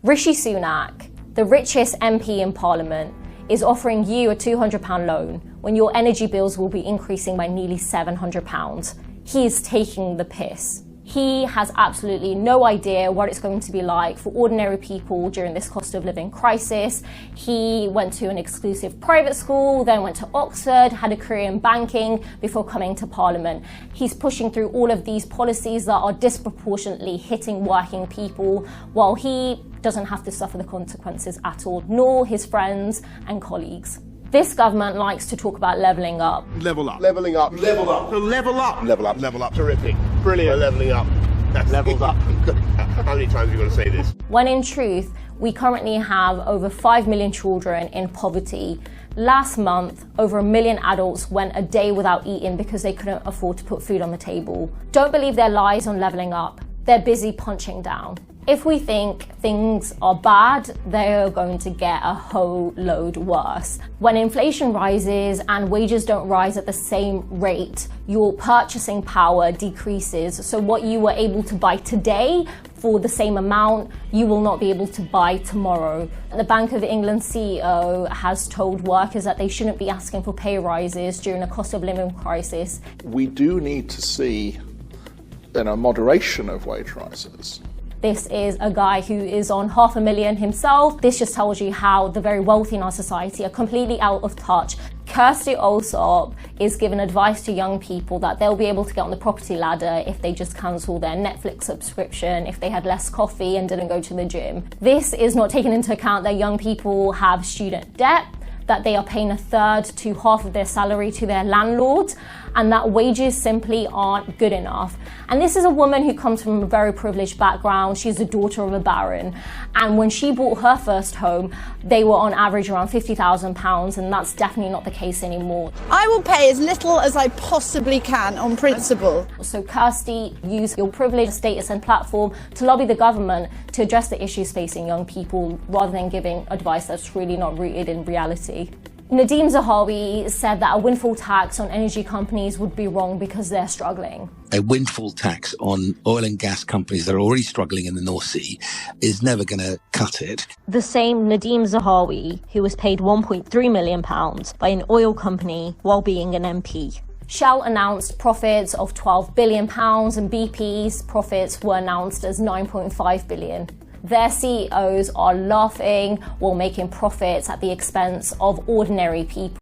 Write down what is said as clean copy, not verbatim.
Rishi Sunak, the richest MP in Parliament, is offering you a £200 loan when your energy bills will be increasing by nearly £700. He is taking the piss. He has absolutely no idea what it's going to be like for ordinary people during this cost of living crisis. He went to an exclusive private school, then went to Oxford, had a career in banking before coming to Parliament. He's pushing through all of these policies that are disproportionately hitting working people, while he doesn't have to suffer the consequences at all, nor his friends and colleagues. This government likes to talk about levelling up. Level up. Levelling up. Level up. So level up. Level up. Level up. Terrific. Brilliant. Levelling up. That's Levels up. How many times are you going to say this? When in truth, we currently have over 5 million children in poverty. Last month, over 1 million adults went a day without eating because they couldn't afford to put food on the table. Don't believe their lies on levelling up. They're busy punching down. If we think things are bad, they're going to get a whole load worse. When inflation rises and wages don't rise at the same rate, your purchasing power decreases. So what you were able to buy today for the same amount, you will not be able to buy tomorrow. The Bank of England CEO has told workers that they shouldn't be asking for pay rises during a cost of living crisis. We do need to see moderation of wage rises. This is a guy who is on $500,000 himself. This just tells you how the very wealthy in our society are completely out of touch. Kirsty Allsopp is giving advice to young people that they'll be able to get on the property ladder if they just cancel their Netflix subscription, if they had less coffee and didn't go to the gym. This is not taking into account that young people have student debt, that they are paying a third to half of their salary to their landlord, and that wages simply aren't good enough. And this is a woman who comes from a very privileged background. She's the daughter of a baron. And when she bought her first home, they were on average around £50,000, and that's definitely not the case anymore. I will pay as little as I possibly can on principle. So Kirsty, use your privilege, status and platform to lobby the government to address the issues facing young people rather than giving advice that's really not rooted in reality. Nadeem Zahawi said that a windfall tax on energy companies would be wrong because they're struggling. A windfall tax on oil and gas companies that are already struggling in the North Sea is never going to cut it. The same Nadeem Zahawi, who was paid £1.3 million by an oil company while being an MP. Shell announced profits of £12 billion and BP's profits were announced as £9.5 billion. Their CEOs are laughing while making profits at the expense of ordinary people.